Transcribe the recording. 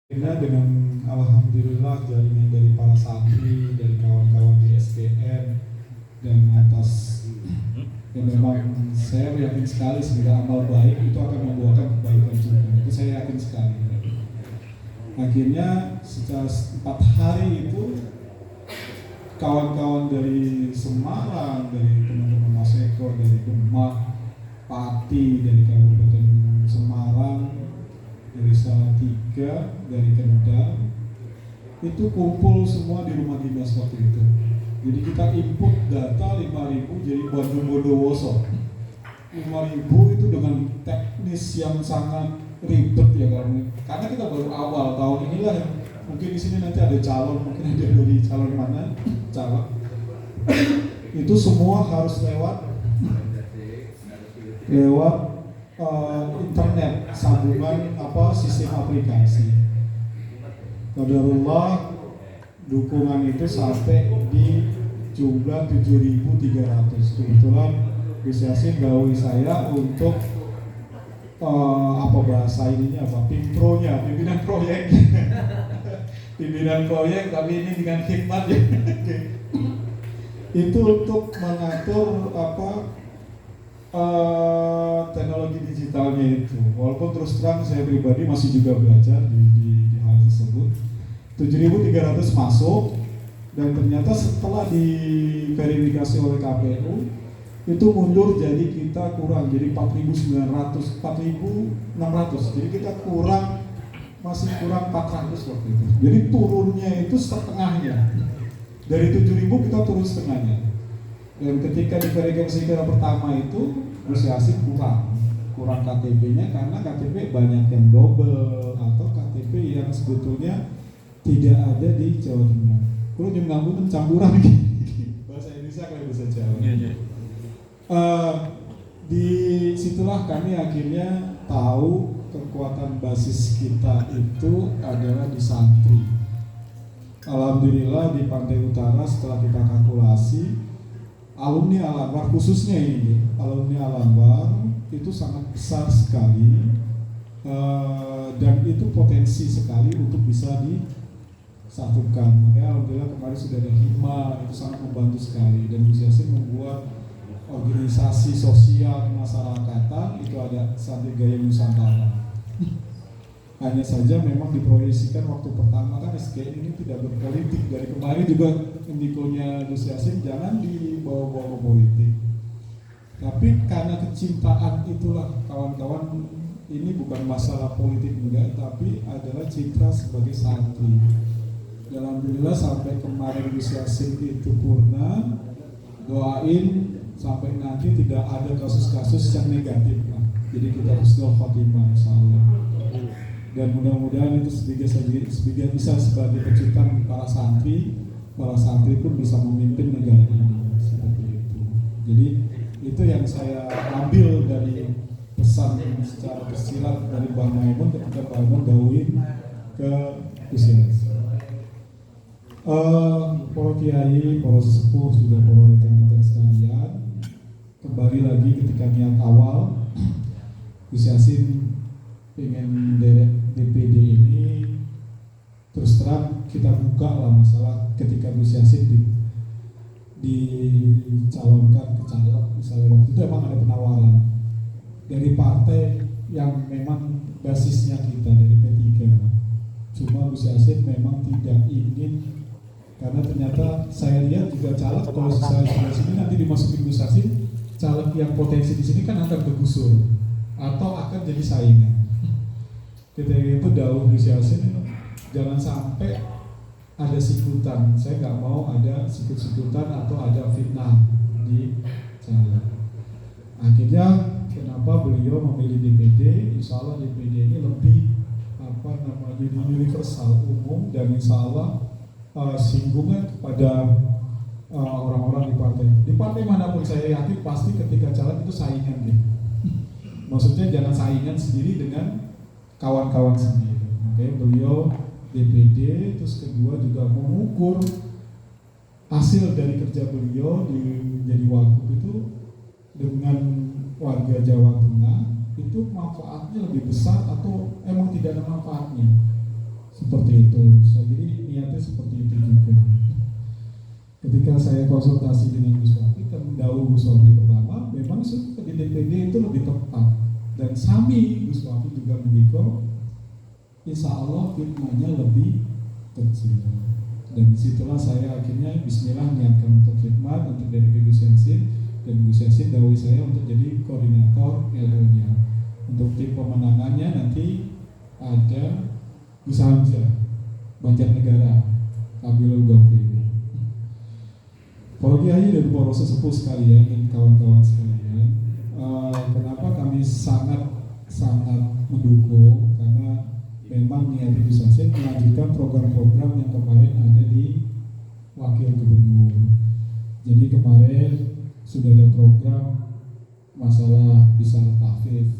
Dengan alhamdulillah jaringan dari para santri, dari kawan-kawan di SPN dan atas dan memang saya yakin sekali segala amal baik itu akan membuahkan kebaikan juga. Itu saya yakin sekali. Akhirnya setelah 4 hari itu kawan-kawan dari Semarang, dari teman-teman Mas Eko, dari Demak, Pati, dari Kabupaten Semarang, dari Salatiga, dari Kendal, itu kumpul semua di rumah dinas waktu itu. Jadi kita input data 5.000 jadi Bandung Bondowoso. 5.000 itu dengan teknis yang sangat ribet ya karena kita baru awal tahun inilah yang mungkin di sini nanti ada calon, mungkin ada dari calon mana calon. Itu semua harus lewat internet, sambungan sistem aplikasi. Qadarullah dukungan itu sampai di jumlah 7.300. Kebetulan Gus Yasin gawe saya untuk pimpronya, pimpinan proyek. Pimpinan proyek, tapi ini dengan hikmat ya. Itu untuk mengatur teknologi digitalnya itu. Walaupun terus terang saya pribadi masih juga belajar di hal tersebut. 7.300 masuk dan ternyata setelah diverifikasi oleh KPU itu mundur, jadi kita kurang, jadi 4.900, 4.600, jadi kita masih kurang 400 waktu itu. Jadi turunnya itu setengahnya, dari 7.000 kita turun setengahnya. Dan ketika diverifikasi kira pertama itu Gus Yasin kurang KTP-nya karena KTP banyak yang double atau KTP yang sebetulnya tidak ada di Jawa Tengah. Kalau di Ngambung campuran bahasa Indonesia kalau bahasa Jawa. Di situlah kami akhirnya tahu kekuatan basis kita itu adalah di santri. Alhamdulillah di Pantai Utara setelah kita kalkulasi, alumni Al-Anwar khususnya ini, alumni Al-Anwar itu sangat besar sekali dan itu potensi sekali untuk bisa disatukan. Makanya alhamdulillah kemarin sudah ada hima, itu sangat membantu sekali. Dan Gus Yasin membuat organisasi sosial masyarakatan, itu ada Santri Gaya Nusantara. Hanya saja memang diproyeksikan waktu pertama kan SGN ini tidak berpolitik. Dari kemarin juga indikonya Gus Yasin jangan dibawa-bawa ke politik. Tapi karena kecintaan itulah kawan-kawan, ini bukan masalah politik enggak, tapi adalah citra sebagai santri. Alhamdulillah sampai kemarin Gus Yasin itu purna, doain sampai nanti tidak ada kasus-kasus yang negatif lah. Jadi kita husnul khotimah insyaallah. Dan mudah-mudahan itu sebagian bisa sebagai pecutan para santri pun bisa memimpin negara ini seperti itu. Jadi itu yang saya ambil dari pesan secara tersirat dari Bang Maimun ketika Bang Maimun dawuin ke Gus Yasin. Para kiai, para sesepuh, juga para rekan-rekan sekalian, kembali lagi ketika niat awal Gus Yasin pengen derek DPD ini, terus terang kita buka lah masalah ketika Gus Yasin dicalonkan ke caleg. Misalnya waktu itu emang ada penawaran dari partai yang memang basisnya kita dari P3, cuma Gus Yasin memang tidak ingin, karena ternyata saya lihat juga caleg kalau saya di sini nanti dimasukin Gus Yasin, caleg yang potensi di sini kan akan kegusur atau akan jadi saingan. Ketika itu dawuh Gus Yasin, jangan sampai ada sikutan. Saya nggak mau ada sikut-sikutan atau ada fitnah di caleg. Akhirnya kenapa beliau memilih DPD? Insya Allah DPD ini lebih universal, umum, dan insya Allah singgungan kepada orang-orang di partai. Di partai manapun saya yakin pasti ketika caleg itu saingan gitu. Maksudnya jangan saingan sendiri dengan kawan-kawan sendiri. Oke, beliau DPD, terus kedua juga mengukur hasil dari kerja beliau menjadi wagub itu dengan warga Jawa Tengah itu manfaatnya lebih besar atau emang tidak ada manfaatnya. itu. Jadi niatnya seperti itu juga. Ketika saya konsultasi dengan Gus Wafi, dahulu Gus Wafi pertama, memang di DPD itu lebih tepat. Dan Sami Gus Wafi juga mendikau, insya Allah khidmahnya lebih kecil. Dan disitulah saya akhirnya Bismillah niatkan untuk khidmat untuk dari Gus Yasin, dan Gus Yasin dahulu saya untuk jadi koordinator LO-nya. Untuk tim pemenangannya nanti ada Gus Hamzah Banjarnegara, Kabilul Gofri. Para kiai dan para sesepuh sekalian dan kawan-kawan sekalian, kenapa kami sangat mendukung, karena memang niat Gus Yasin melanjutkan program-program yang kemarin ada di Wakil Gubernur. Jadi kemarin sudah ada program masalah bisa tahfidz,